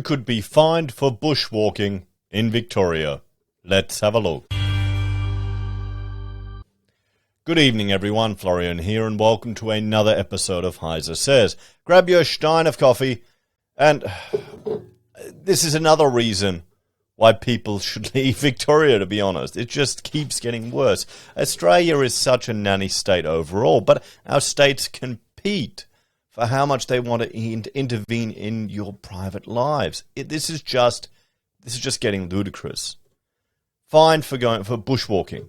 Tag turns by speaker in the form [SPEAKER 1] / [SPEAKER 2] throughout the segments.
[SPEAKER 1] could be fined for bushwalking in Victoria. Let's have a look. Good evening everyone, Florian here, and welcome to another episode of HeiseSays. Grab your stein of coffee, and this is another reason why people should leave Victoria, to be honest. It just keeps getting worse. Australia is such a nanny state overall, but our states compete for how much they want to intervene in your private lives. This is just getting ludicrous. Fine for bushwalking.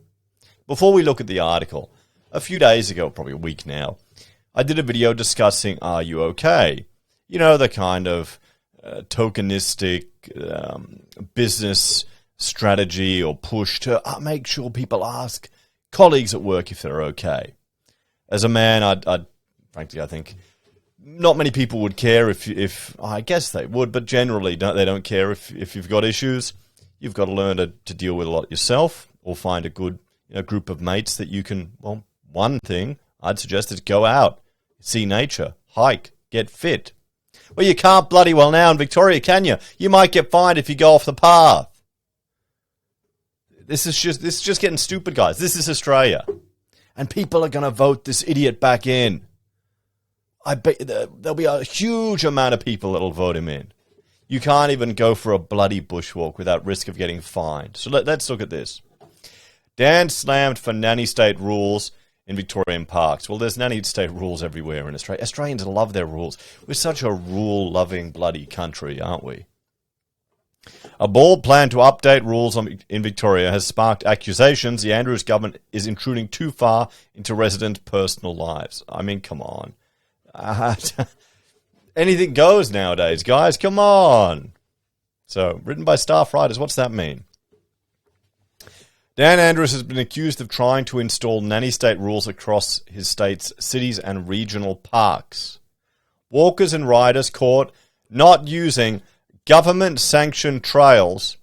[SPEAKER 1] Before we look at the article, a few days ago, probably a week now, I did a video discussing Are You OK? You know, the kind of tokenistic business strategy or push to make sure people ask colleagues at work if they're okay. As a man, frankly, I think not many people would care if I guess they would, but generally they don't care if you've got issues. You've got to learn to deal with a lot yourself, or find a good group of mates that you can. Well, one thing I'd suggest is go out, see nature, hike, get fit. Well, you can't bloody well now in Victoria, can you? You might get fined if you go off the path. This is just getting stupid, guys. This is Australia, and people are going to vote this idiot back in. I bet there'll be a huge amount of people that'll vote him in. You can't even go for a bloody bushwalk without risk of getting fined. So let's look at this. Dan slammed for nanny state rules in Victorian parks. Well, there's nanny state rules everywhere in Australia. Australians love their rules. We're such a rule-loving bloody country, aren't we? A bold plan to update rules in Victoria has sparked accusations the Andrews government is intruding too far into residents' personal lives. I mean, come on. Anything goes nowadays, guys. Come on. So, written by staff writers. What's that mean? Dan Andrews has been accused of trying to install nanny state rules across his state's cities and regional parks. Walkers and riders caught not using government-sanctioned trails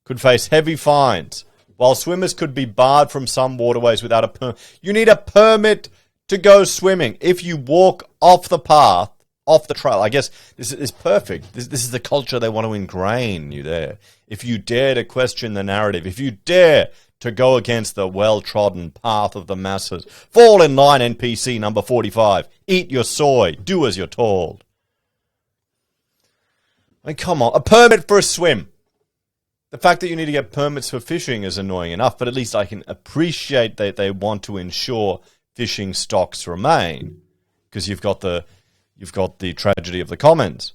[SPEAKER 1] could face heavy fines, while swimmers could be barred from some waterways without a permit. You need a permit to go swimming. If you walk off the path, off the trail, I guess this is perfect. This is the culture they want to ingrain you there. If you dare to question the narrative, if you dare to go against the well-trodden path of the masses, fall in line, NPC number 45. Eat your soy. Do as you're told. I mean, come on. A permit for a swim. The fact that you need to get permits for fishing is annoying enough, but at least I can appreciate that they want to ensure fishing stocks remain, because you've got the tragedy of the commons.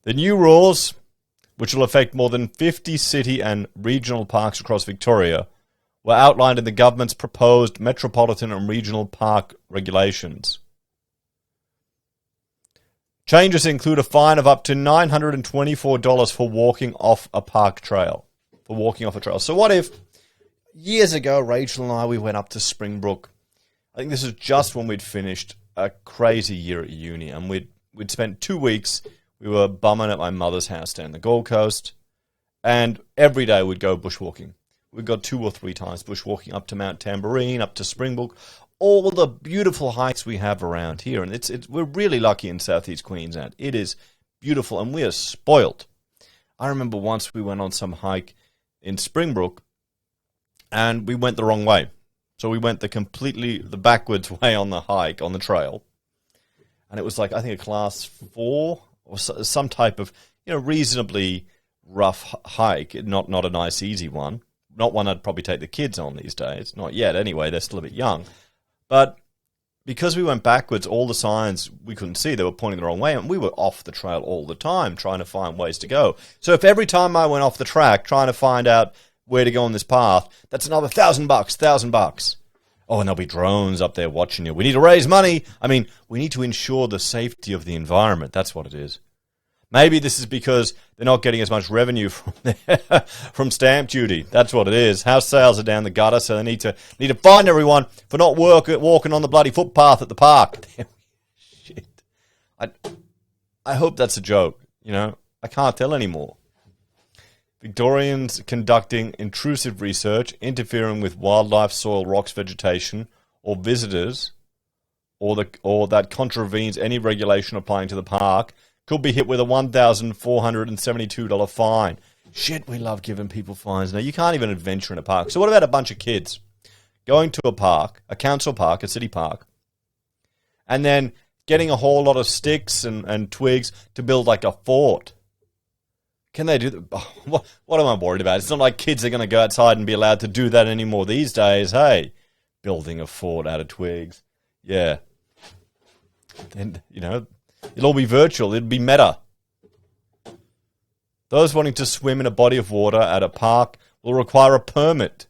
[SPEAKER 1] The new rules, which will affect more than 50 city and regional parks across Victoria, were outlined in the government's proposed metropolitan and regional park regulations. Changes include a fine of up to $924 for walking off a park trail. So what if, years ago, Rachel and I, we went up to Springbrook. I think this is just when we'd finished a crazy year at uni, and we'd spent 2 weeks. We were bumming at my mother's house down the Gold Coast, and every day we'd go bushwalking. We'd go 2 or 3 times bushwalking up to Mount Tamborine, up to Springbrook, all the beautiful hikes we have around here. And we're really lucky in southeast Queensland. It is beautiful, and we are spoilt. I remember once we went on some hike in Springbrook, and we went the wrong way. So we went the backwards way on the hike, on the trail. And it was like, I think, a class 4 or some type of, reasonably rough hike. Not a nice, easy one. Not one I'd probably take the kids on these days. Not yet, anyway. They're still a bit young. But because we went backwards, all the signs we couldn't see, they were pointing the wrong way. And we were off the trail all the time, trying to find ways to go. So if every time I went off the track, trying to find out where to go on this path, that's another $1,000. Oh, and there'll be drones up there watching you. We need to raise money. I mean, we need to ensure the safety of the environment. That's what it is. Maybe this is because they're not getting as much revenue from stamp duty. That's what it is. House sales are down the gutter, so they need to fine everyone for not walking on the bloody footpath at the park. Shit. I hope that's a joke. I can't tell anymore. Victorians conducting intrusive research, interfering with wildlife, soil, rocks, vegetation, or visitors, or that contravenes any regulation applying to the park, could be hit with a $1,472 fine. Shit, we love giving people fines now. You can't even adventure in a park. So what about a bunch of kids going to a park, a council park, a city park, and then getting a whole lot of sticks and twigs to build like a fort? Can they do that? Oh, what am I worried about? It's not like kids are going to go outside and be allowed to do that anymore these days. Hey, building a fort out of twigs. Yeah. Then, it'll all be virtual. It'll be meta. Those wanting to swim in a body of water at a park will require a permit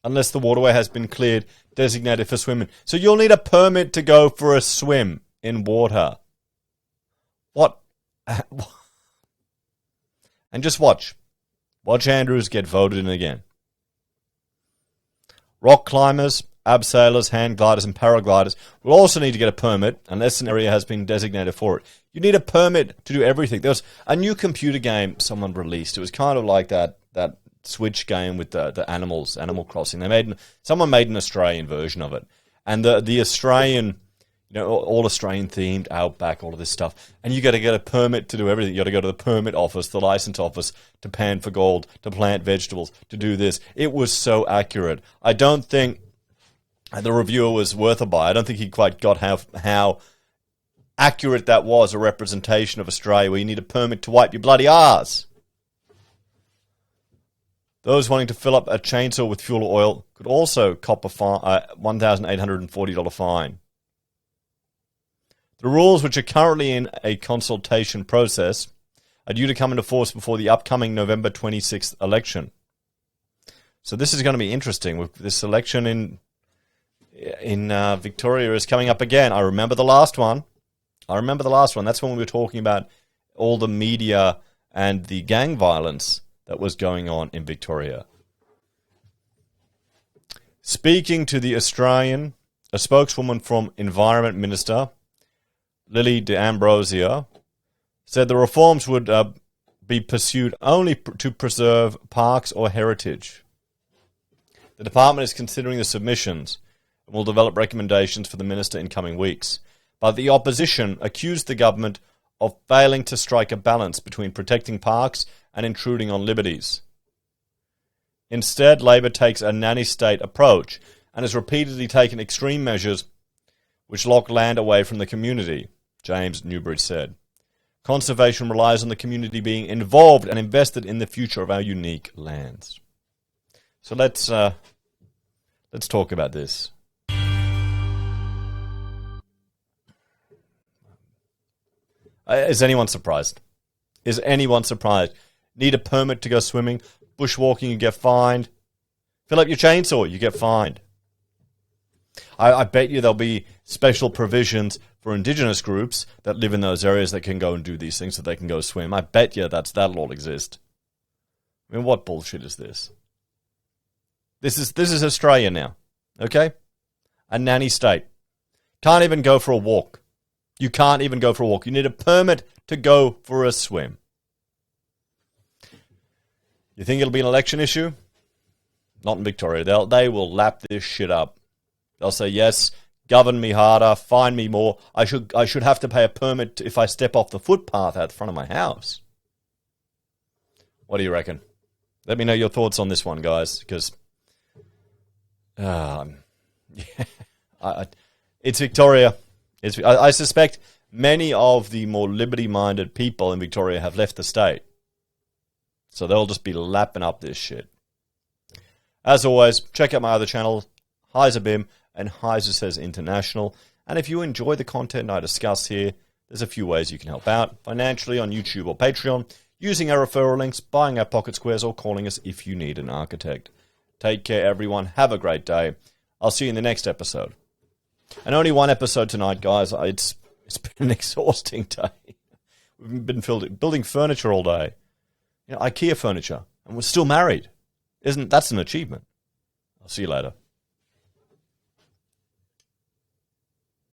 [SPEAKER 1] unless the waterway has been cleared, designated for swimming. So you'll need a permit to go for a swim in water. What? And just watch. Watch Andrews get voted in again. Rock climbers, abseilers, hang gliders, and paragliders will also need to get a permit unless an area has been designated for it. You need a permit to do everything. There was a new computer game someone released. It was kind of like that Switch game with the animals, Animal Crossing. Someone made an Australian version of it. And the Australian, all Australian themed, outback, all of this stuff. And you got to get a permit to do everything. You got to go to the permit office, the license office, to pan for gold, to plant vegetables, to do this. It was so accurate. I don't think the reviewer was worth a buy. I don't think he quite got how accurate that was, a representation of Australia, where you need a permit to wipe your bloody arse. Those wanting to fill up a chainsaw with fuel or oil could also cop a $1,840 fine. The rules, which are currently in a consultation process, are due to come into force before the upcoming November 26th election. So this is going to be interesting. This election in Victoria is coming up again. I remember the last one. That's when we were talking about all the media and the gang violence that was going on in Victoria. Speaking to the Australian, a spokeswoman from Environment Minister Lily D'Ambrosia said the reforms would be pursued only to preserve parks or heritage. The department is considering the submissions and will develop recommendations for the minister in coming weeks. But the opposition accused the government of failing to strike a balance between protecting parks and intruding on liberties. Instead, Labor takes a nanny state approach and has repeatedly taken extreme measures which lock land away from the community, James Newbridge said. Conservation relies on the community being involved and invested in the future of our unique lands. So let's talk about this. Is anyone surprised? Is anyone surprised? Need a permit to go swimming? Bushwalking, you get fined. Fill up your chainsaw, you get fined. I bet you there'll be special provisions for Indigenous groups that live in those areas that can go and do these things so they can go swim. I bet you that'll all exist. I mean, what bullshit is this? This is Australia now, okay? A nanny state. Can't even go for a walk. You can't even go for a walk. You need a permit to go for a swim. You think it'll be an election issue? Not in Victoria. They will lap this shit up. They'll say, yes, govern me harder, fine me more. I should have to pay a permit if I step off the footpath out the front of my house. What do you reckon? Let me know your thoughts on this one, guys, because it's Victoria. I suspect many of the more liberty-minded people in Victoria have left the state. So they'll just be lapping up this shit. As always, check out my other channels, HeiseBim and HeiseSays International. And if you enjoy the content I discuss here, there's a few ways you can help out. Financially on YouTube or Patreon, using our referral links, buying our pocket squares, or calling us if you need an architect. Take care, everyone. Have a great day. I'll see you in the next episode. And only one episode tonight, guys. It's been an exhausting day. We've been building furniture all day. IKEA furniture. And we're still married. That's an achievement. I'll see you later.